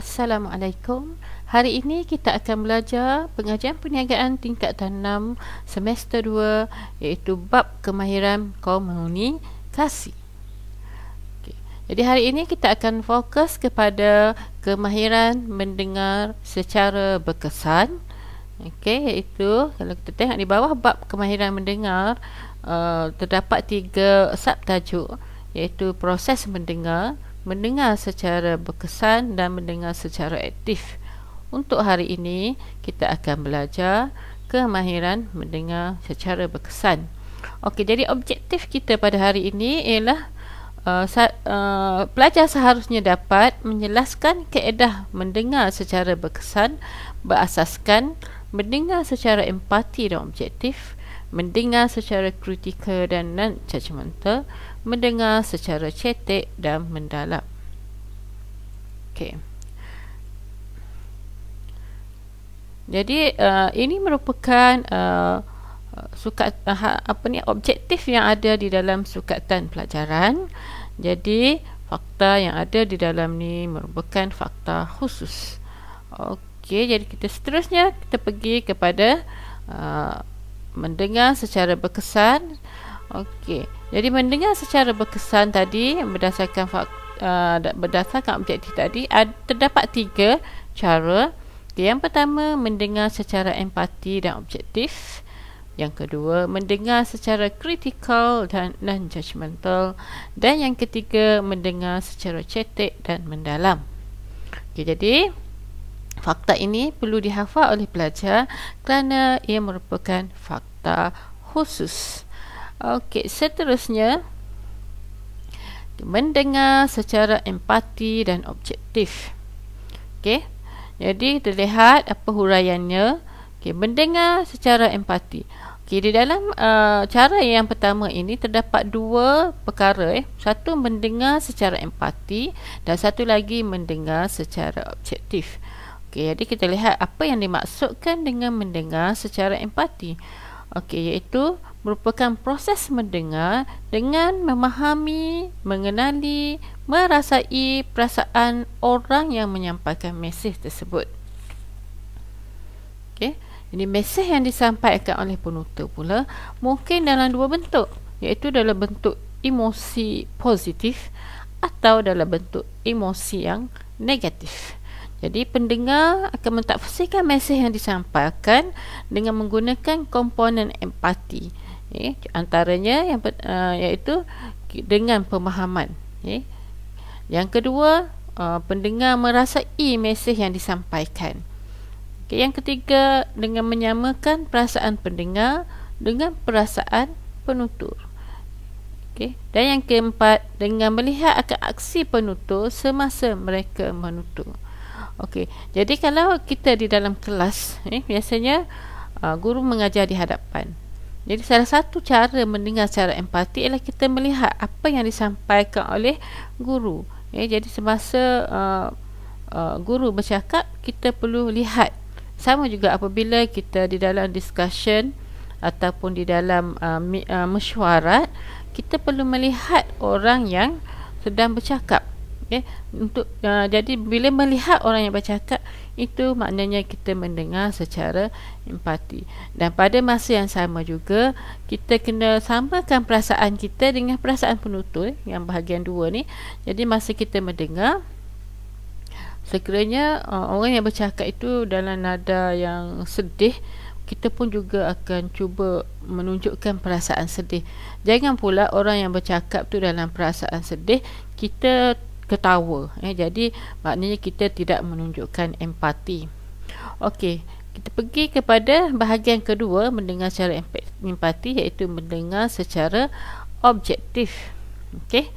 Assalamualaikum. Hari ini kita akan belajar pengajian perniagaan tingkatan 6 semester 2, iaitu bab kemahiran komunikasi. Okey. Jadi hari ini kita akan fokus kepada kemahiran mendengar secara berkesan. Okey, iaitu kalau kita tengok di bawah bab kemahiran mendengar, terdapat 3 subtajuk, iaitu proses mendengar, mendengar secara berkesan dan mendengar secara aktif. Untuk hari ini kita akan belajar kemahiran mendengar secara berkesan. Okey, jadi objektif kita pada hari ini ialah pelajar seharusnya dapat menjelaskan kaedah mendengar secara berkesan berasaskan mendengar secara empati dan objektif, mendengar secara kritikal dan non-judgmental, mendengar secara cetek dan mendalam. Okey. Jadi ini merupakan objektif yang ada di dalam sukatan pelajaran. Jadi fakta yang ada di dalam ni merupakan fakta khusus. Okey, jadi kita seterusnya kita pergi kepada mendengar secara berkesan. Okey, jadi mendengar secara berkesan tadi berdasarkan objektif tadi terdapat 3 cara. Yang pertama, mendengar secara empati dan objektif. Yang kedua, mendengar secara kritikal dan non-judgmental. Dan yang ketiga, mendengar secara cetek dan mendalam. Okey, jadi fakta ini perlu dihafal oleh pelajar kerana ia merupakan fakta khusus. Okey, seterusnya mendengar secara empati dan objektif. Okey, jadi kita lihat apa huraiannya. Okey, mendengar secara empati. Okey, di dalam cara yang pertama ini terdapat 2 perkara. Satu, mendengar secara empati dan satu lagi mendengar secara objektif. Okey, jadi kita lihat apa yang dimaksudkan dengan mendengar secara empati. Okey, iaitu merupakan proses mendengar dengan memahami, mengenali, merasai perasaan orang yang menyampaikan mesej tersebut. Okey, jadi mesej yang disampaikan oleh penutur pula mungkin dalam 2 bentuk, iaitu dalam bentuk emosi positif atau dalam bentuk emosi yang negatif. Jadi pendengar akan mentafsirkan mesej yang disampaikan dengan menggunakan komponen empati. Antaranya iaitu dengan pemahaman. Yang kedua, pendengar merasai mesej yang disampaikan. Yang ketiga, dengan menyamakan perasaan pendengar dengan perasaan penutur. Dan yang keempat, dengan melihat akan aksi penutur semasa mereka menutur. Okey, jadi kalau kita di dalam kelas, biasanya guru mengajar di hadapan. Jadi salah satu cara mendengar secara empati ialah kita melihat apa yang disampaikan oleh guru. Jadi semasa guru bercakap, kita perlu lihat. Sama juga apabila kita di dalam discussion ataupun di dalam mesyuarat, kita perlu melihat orang yang sedang bercakap. Jadi bila melihat orang yang bercakap, itu maknanya kita mendengar secara empati. Dan pada masa yang sama juga, kita kena samakan perasaan kita dengan perasaan penutur, yang bahagian 2 ni. Jadi masa kita mendengar, sekiranya orang yang bercakap itu dalam nada yang sedih, kita pun juga akan cuba menunjukkan perasaan sedih. Jangan pula orang yang bercakap tu dalam perasaan sedih, kita ketawa. Jadi maknanya kita tidak menunjukkan empati. Okey, kita pergi kepada bahagian kedua, mendengar secara empati, iaitu mendengar secara objektif. Okey,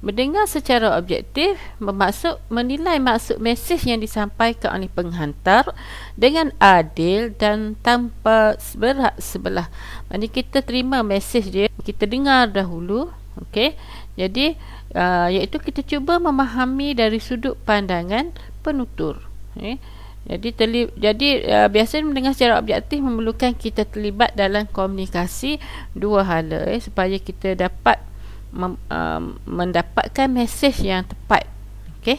mendengar secara objektif bermaksud menilai maksud mesej yang disampaikan oleh penghantar dengan adil dan tanpa berhak sebelah. Maksudnya kita terima mesej dia, kita dengar dahulu. Okey, jadi iaitu kita cuba memahami dari sudut pandangan penutur. Jadi biasanya mendengar secara objektif memerlukan kita terlibat dalam komunikasi 2 hala, supaya kita dapat mendapatkan mesej yang tepat. Okey.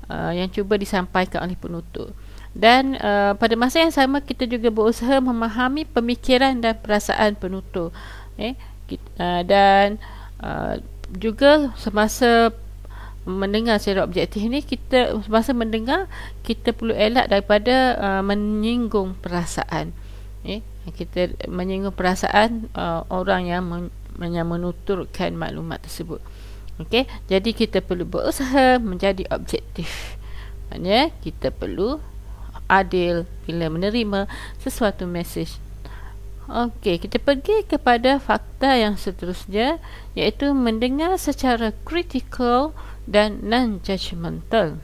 yang cuba disampaikan oleh penutur. Dan pada masa yang sama kita juga berusaha memahami pemikiran dan perasaan penutur. Dan juga semasa mendengar secara objektif ni, kita semasa mendengar kita perlu elak daripada menyinggung perasaan. Kita menyinggung perasaan orang yang menuturkan maklumat tersebut. Okey, jadi kita perlu berusaha menjadi objektif. Maknanya kita perlu adil bila menerima sesuatu mesej. Okey, kita pergi kepada fakta yang seterusnya, iaitu mendengar secara kritikal dan non-judgmental.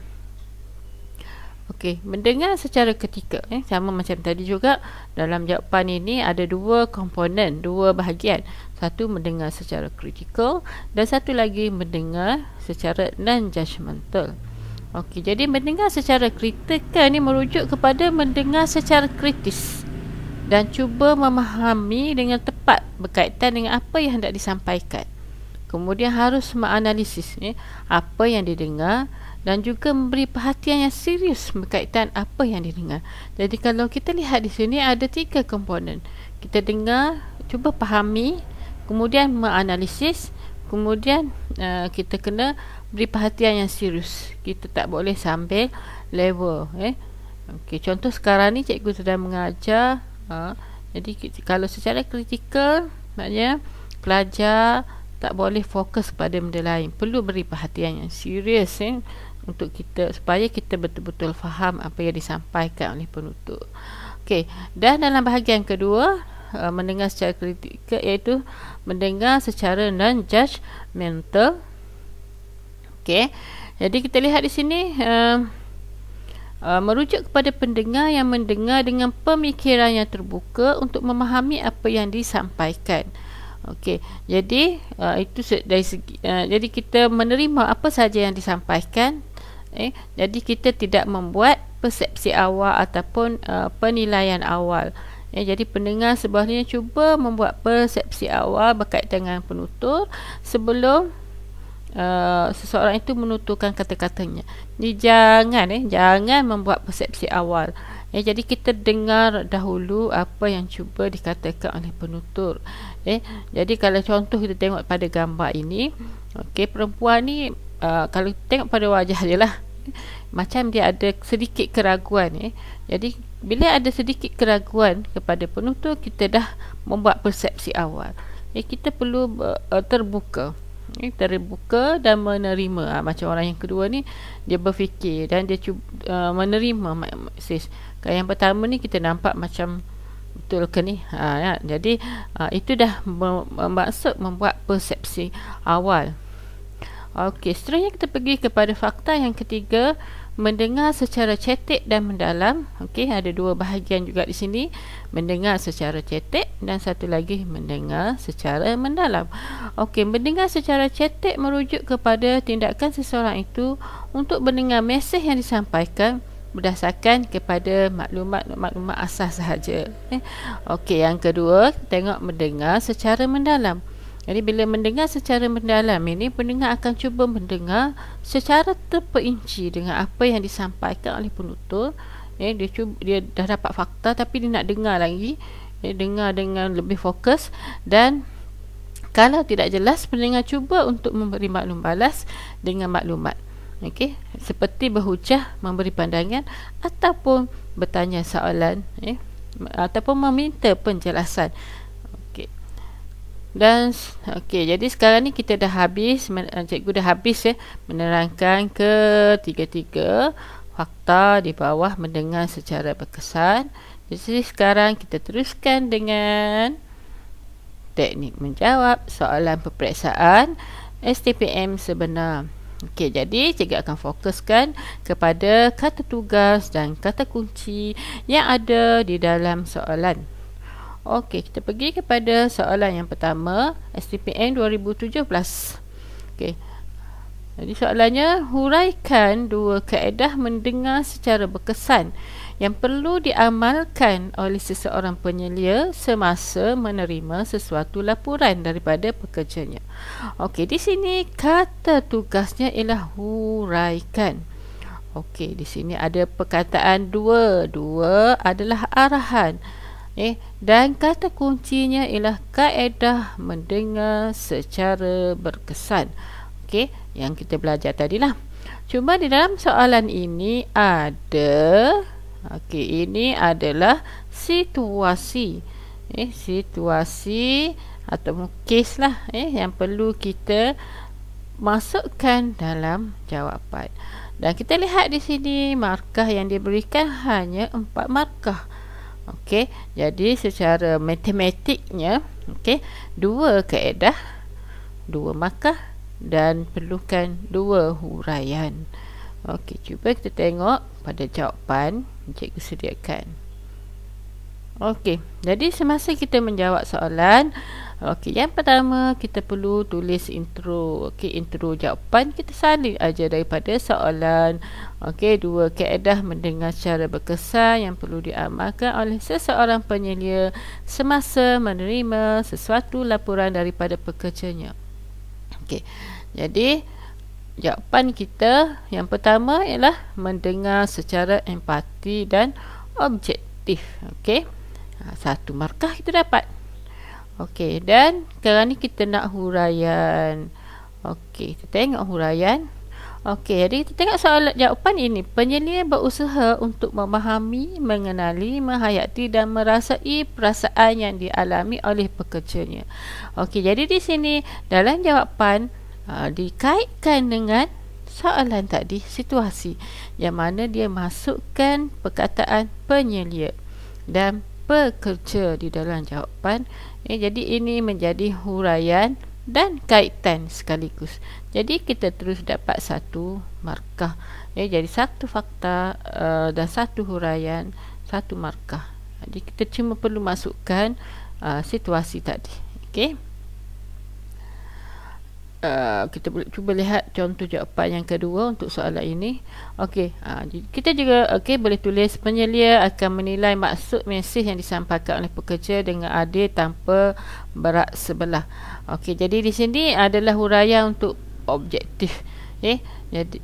Okey, mendengar secara kritikal, sama macam tadi juga. Dalam jawapan ini ada dua komponen, dua bahagian. Satu mendengar secara kritikal dan satu lagi mendengar secara non-judgmental. Okey, jadi mendengar secara kritikal ni merujuk kepada mendengar secara kritis dan cuba memahami dengan tepat berkaitan dengan apa yang hendak disampaikan. Kemudian harus menganalisis apa yang didengar dan juga memberi perhatian yang serius berkaitan apa yang didengar. Jadi kalau kita lihat di sini ada 3 komponen. Kita dengar, cuba fahami, kemudian menganalisis, kemudian kita kena beri perhatian yang serius. Kita tak boleh sambil level. Okey, contoh sekarang ni cikgu sedang mengajar. Jadi kalau secara kritikal, maknanya pelajar tak boleh fokus pada benda lain. Perlu beri perhatian yang serius untuk kita, supaya kita betul-betul faham apa yang disampaikan oleh penutur. Okey, dan dalam bahagian kedua, mendengar secara kritikal, iaitu mendengar secara non-judgmental. Okey, jadi kita lihat di sini merujuk kepada pendengar yang mendengar dengan pemikiran yang terbuka untuk memahami apa yang disampaikan. Okey, jadi itu dari segi, jadi kita menerima apa saja yang disampaikan. Jadi kita tidak membuat persepsi awal ataupun penilaian awal. Jadi pendengar sebenarnya cuba membuat persepsi awal berkaitan dengan penutur sebelum seseorang itu menuturkan kata-katanya. Jadi jangan membuat persepsi awal. Jadi kita dengar dahulu apa yang cuba dikatakan oleh penutur. Jadi kalau contoh kita tengok pada gambar ini, perempuan ni kalau tengok pada wajah dia lah, macam dia ada sedikit keraguan. Jadi bila ada sedikit keraguan kepada penutur, kita dah membuat persepsi awal. Kita perlu terbuka dan menerima. Macam orang yang kedua ni, dia berfikir dan dia cuba menerima mesej. Kalau yang pertama ni kita nampak macam betul ke ni, jadi itu dah bermaksud membuat persepsi awal. Okey, seterusnya kita pergi kepada fakta yang ketiga, mendengar secara cetek dan mendalam. Okey, ada dua bahagian juga di sini, mendengar secara cetek dan satu lagi mendengar secara mendalam. Okey, mendengar secara cetek merujuk kepada tindakan seseorang itu untuk mendengar mesej yang disampaikan berdasarkan kepada maklumat asas sahaja. Okey, yang kedua, tengok mendengar secara mendalam. Jadi bila mendengar secara mendalam ini, pendengar akan cuba mendengar secara terperinci dengan apa yang disampaikan oleh penutur. Dia dah dapat fakta tapi dia nak dengar lagi. Dengar dengan lebih fokus, dan kalau tidak jelas, pendengar cuba untuk memberi maklum balas dengan maklumat. Okey, seperti berhujah, memberi pandangan ataupun bertanya soalan, ataupun meminta penjelasan. Dan jadi sekarang ni kita dah habis, cikgu dah habis menerangkan ketiga-tiga fakta di bawah mendengar secara berkesan. Jadi sekarang kita teruskan dengan teknik menjawab soalan peperiksaan STPM sebenar. Okey, jadi cikgu akan fokuskan kepada kata tugas dan kata kunci yang ada di dalam soalan. Okey, kita pergi kepada soalan yang pertama, STPM 2017. Okey. Jadi soalannya, huraikan dua kaedah mendengar secara berkesan yang perlu diamalkan oleh seseorang penyelia semasa menerima sesuatu laporan daripada pekerjanya. Okey, di sini kata tugasnya ialah huraikan. Okey, di sini ada perkataan dua. Dua adalah arahan. Dan kata kuncinya ialah kaedah mendengar secara berkesan. Okey, yang kita belajar tadilah. Cuma di dalam soalan ini ada, okey, ini adalah situasi. Situasi atau kes lah yang perlu kita masukkan dalam jawapan. Dan kita lihat di sini markah yang diberikan hanya 4 markah. Okey, jadi secara matematiknya, okey, 2 kaedah, 2 markah dan perlukan 2 huraian. Okey, cuba kita tengok pada jawapan cikgu sediakan. Okey, jadi semasa kita menjawab soalan, okey, yang pertama kita perlu tulis intro. Okey, intro jawapan kita salin aja daripada soalan. Okey, 2 kaedah mendengar secara berkesan yang perlu diamalkan oleh seseorang penyelia semasa menerima sesuatu laporan daripada pekerjanya. Okey, jadi jawapan kita yang pertama ialah mendengar secara empati dan objektif. Okey, 1 markah kita dapat. Okey, dan sekarang ni kita nak huraian. Okey, kita tengok huraian. Okey, jadi kita tengok soalan jawapan ini. Penyelia berusaha untuk memahami, mengenali, menghayati dan merasai perasaan yang dialami oleh pekerjanya. Okey, jadi di sini dalam jawapan dikaitkan dengan soalan tadi, situasi yang mana dia masukkan perkataan penyelia dan pekerja di dalam jawapan. Jadi ini menjadi huraian dan kaitan sekaligus. Jadi kita terus dapat 1 markah. Jadi 1 fakta dan 1 huraian, 1 markah. Jadi kita cuma perlu masukkan situasi tadi. Okey. Kita cuba lihat contoh jawapan yang kedua untuk soalan ini. Okey, kita juga boleh tulis penyelia akan menilai maksud mesej yang disampaikan oleh pekerja dengan adil tanpa berat sebelah. Okey, jadi di sini adalah huraian untuk objektif. Jadi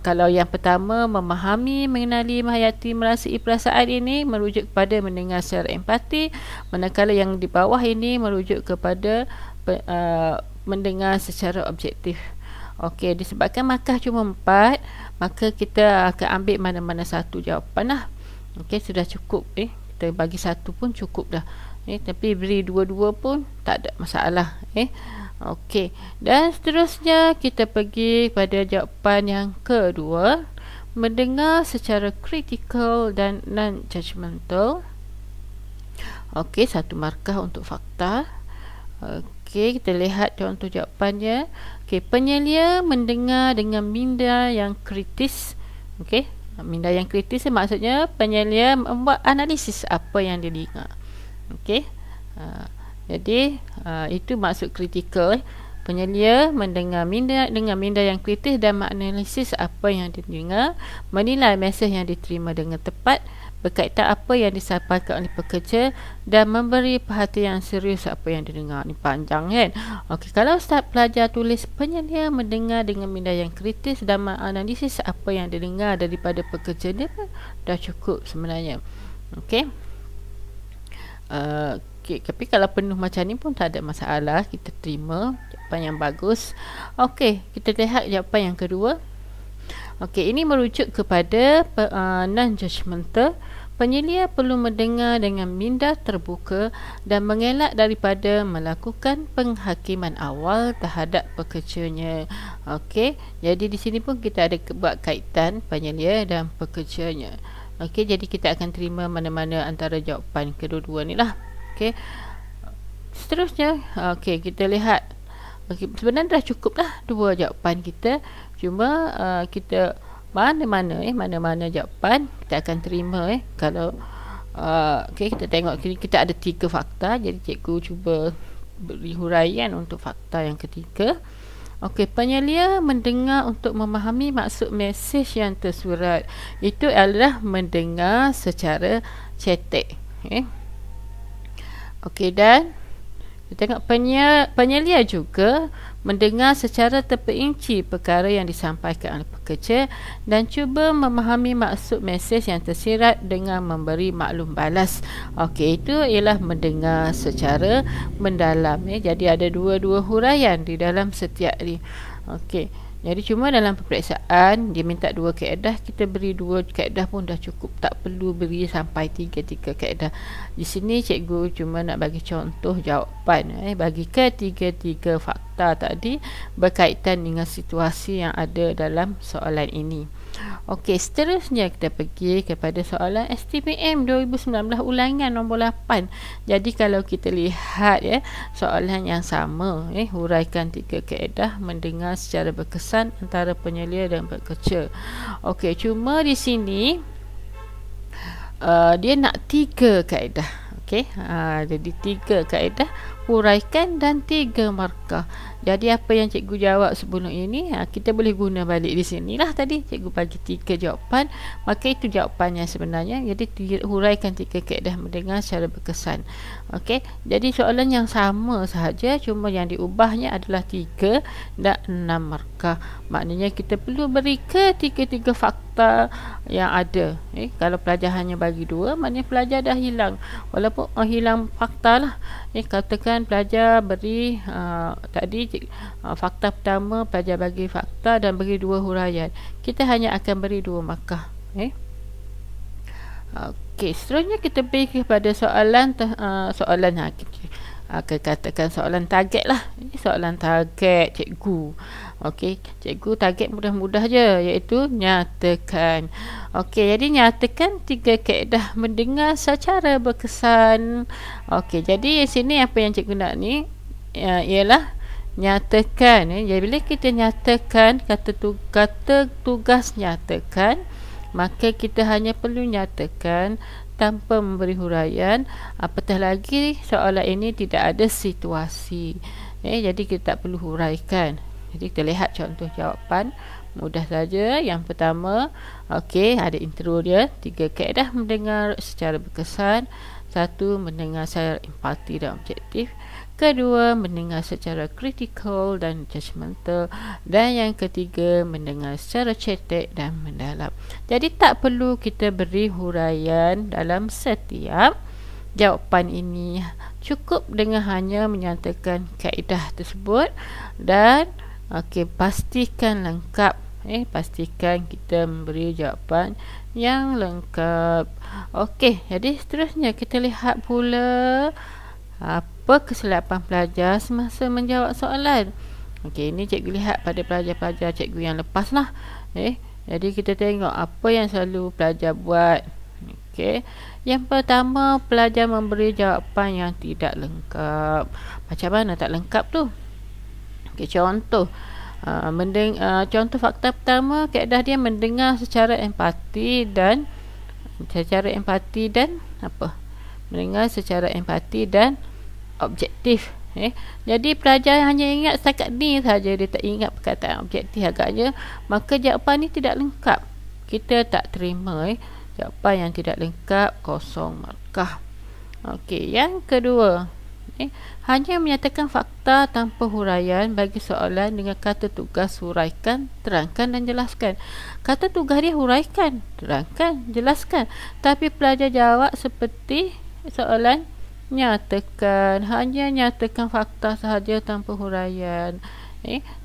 kalau yang pertama memahami, mengenali, menghayati, merasai perasaan ini merujuk kepada mendengar secara empati, manakala yang di bawah ini merujuk kepada mendengar secara objektif. Okey, disebabkan markah cuma 4, maka kita akan ambil mana-mana satu jawapan lah. Okey, sudah cukup. Kita bagi 1 pun cukup dah. Tapi beri 2-2 pun tak ada masalah. Okey, dan seterusnya kita pergi pada jawapan yang kedua, mendengar secara kritikal dan non-judgmental. Okey, 1 markah untuk fakta. Okey, kita lihat contoh jawapannya. Okey, penyelia mendengar dengan minda yang kritis. Okey, minda yang kritis maksudnya penyelia membuat analisis apa yang dia dengar. Okey, jadi itu maksud kritikal. Penyelia mendengar dengan minda yang kritis dan menganalisis apa yang dia dengar, menilai mesej yang diterima dengan tepat, berkaitan apa yang disampaikan oleh pekerja dan memberi perhatian serius apa yang didengar. Ni panjang kan? Okey, kalau Ustaz pelajar tulis penyelia mendengar dengan minda yang kritis dan menganalisis apa yang didengar daripada pekerja dia, dah cukup sebenarnya. Okey. Okay, tapi kalau penuh macam ni pun tak ada masalah, kita terima jawapan yang bagus. Okey, kita lihat jawapan yang kedua. Okey, ini merujuk kepada non-judgmental. Penyelia perlu mendengar dengan minda terbuka dan mengelak daripada melakukan penghakiman awal terhadap pekerjanya. Okey, jadi di sini pun kita ada buat kaitan penyelia dan pekerjanya. Okey, jadi kita akan terima mana-mana antara jawapan kedua-dua ni lah. Okey, seterusnya, okey, kita lihat. Okey, sebenarnya dah cukup lah 2 jawapan kita. Cuma kita mana-mana jawapan kita akan terima. Kalau okey, kita tengok kita ada 3 fakta. Jadi cikgu cuba beri huraian untuk fakta yang ketiga. Okey, penyelia mendengar untuk memahami maksud mesej yang tersurat. Itu adalah mendengar secara cetek. Okey, dan Kita tengok penyelia juga mendengar secara terperinci perkara yang disampaikan oleh pekerja dan cuba memahami maksud mesej yang tersirat dengan memberi maklum balas. Okey, itu ialah mendengar secara mendalam. Jadi ada dua-dua huraian di dalam setiap ni. Okey. Jadi cuma dalam peperiksaan dia minta 2 kaedah, kita beri 2 kaedah pun dah cukup, tak perlu beri sampai 3 kaedah. Di sini cikgu cuma nak bagi contoh jawapan bagi ketiga-tiga fakta tadi berkaitan dengan situasi yang ada dalam soalan ini. Okey, seterusnya kita pergi kepada soalan STPM 2019 ulangan nombor 8. Jadi kalau kita lihat soalan yang sama, huraikan 3 kaedah mendengar secara berkesan antara penyelia dan pekerja. Okey, cuma di sini dia nak 3 kaedah. Okey, jadi 3 kaedah, huraikan dan 3 markah. Jadi apa yang cikgu jawab sebelum ini, kita boleh guna balik di sinilah. Tadi cikgu bagi 3 jawapan, maka itu jawapannya sebenarnya. Jadi huraikan 3 kaedah mendengar secara berkesan. Okey, jadi soalan yang sama sahaja, cuma yang diubahnya adalah 3 dan 6 markah. Maknanya kita perlu beri ketiga-tiga fakta yang ada. Kalau pelajar hanya bagi 2, maknanya pelajar dah hilang. Walaupun hilang fakta lah. Katakan pelajar beri tadi fakta pertama, pelajar bagi fakta dan beri 2 huraian, kita hanya akan beri 2 markah. Okey, seterusnya kita pergi kepada soalan katakan soalan target lah. Ini soalan target cikgu. Okey, cikgu target mudah-mudah je, iaitu nyatakan. Okey, jadi nyatakan 3 kaedah mendengar secara berkesan. Okey, jadi di sini apa yang cikgu nak ni ialah nyatakan. Jadi bila kita nyatakan kata tugas nyatakan, maka kita hanya perlu nyatakan tanpa memberi huraian. Apatah lagi soalan ini tidak ada situasi, jadi kita tak perlu huraikan. Jadi kita lihat contoh jawapan, mudah saja. Yang pertama, okey, ada intro dia, 3 kaedah mendengar secara berkesan. 1, mendengar secara empati dan objektif. Kedua, mendengar secara kritikal dan judgemental. Dan yang ketiga, mendengar secara cetek dan mendalam. Jadi tak perlu kita beri huraian dalam setiap jawapan ini. Cukup dengan hanya menyatakan kaedah tersebut dan pastikan lengkap. Pastikan kita memberi jawapan yang lengkap. Okey, jadi seterusnya kita lihat pula apa kesilapan pelajar semasa menjawab soalan. Okey, ini cikgu lihat pada pelajar-pelajar cikgu yang lepas lah. Jadi kita tengok apa yang selalu pelajar buat. Okey, yang pertama, pelajar memberi jawapan yang tidak lengkap. Macam mana tak lengkap tu? Okey, contoh contoh fakta pertama, kaedah dia mendengar secara empati dan apa? Mendengar secara empati dan objektif. Jadi pelajar hanya ingat setakat ni saja, dia tak ingat perkataan objektif agaknya, maka jawapan ni tidak lengkap. Kita tak terima jawapan yang tidak lengkap, kosong markah. Okey, yang kedua, hanya menyatakan fakta tanpa huraian bagi soalan dengan kata tugas huraikan, terangkan dan jelaskan. Kata tugas dia huraikan, terangkan, jelaskan, tapi pelajar jawab seperti soalan nyatakan, hanya nyatakan fakta sahaja tanpa huraian.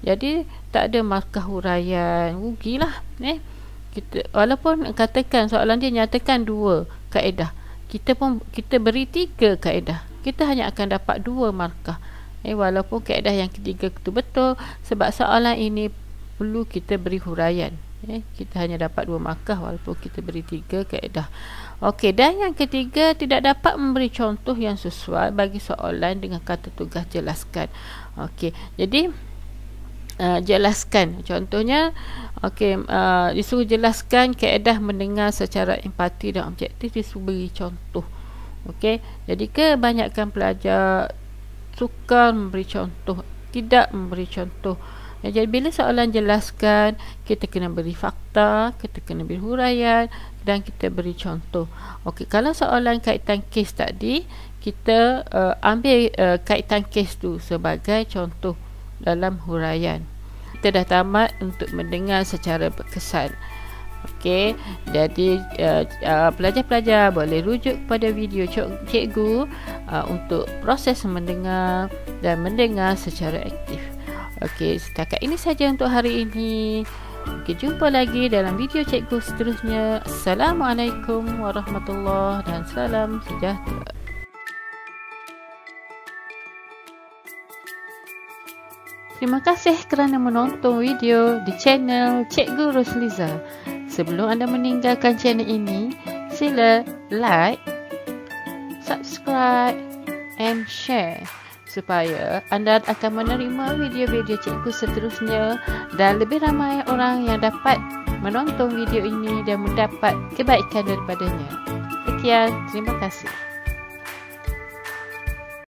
Jadi tak ada markah huraian, rugilah. Kita walaupun katakan soalan dia nyatakan 2 kaedah, kita beri 3 kaedah, kita hanya akan dapat 2 markah. Walaupun kaedah yang ketiga itu betul, sebab soalan ini perlu kita beri huraian. Kita hanya dapat 2 markah walaupun kita beri 3 kaedah. Okey, dan yang ketiga, tidak dapat memberi contoh yang sesuai bagi soalan dengan kata tugas jelaskan. Okey, jadi jelaskan contohnya. Okey, disuruh jelaskan kaedah mendengar secara empati dan objektif, disuruh beri contoh. Okey, jadi kebanyakan pelajar sukar memberi contoh, tidak memberi contoh. Jadi bila soalan jelaskan, kita kena beri fakta, kita kena beri huraian dan kita beri contoh. Okey, kalau soalan kaitan kes tadi, kita ambil kaitan kes tu sebagai contoh dalam huraian. Kita dah tamat untuk mendengar secara berkesan. Okey, jadi pelajar-pelajar boleh rujuk kepada video cikgu untuk proses mendengar dan mendengar secara aktif. Okey, setakat ini saja untuk hari ini. Okey, jumpa lagi dalam video cikgu seterusnya. Assalamualaikum warahmatullahi dan salam sejahtera. Terima kasih kerana menonton video di channel Cikgu Rosliza. Sebelum anda meninggalkan channel ini, sila like, subscribe and share supaya anda akan menerima video-video cikgu seterusnya dan lebih ramai orang yang dapat menonton video ini dan mendapat kebaikan daripadanya. Sekian, terima kasih.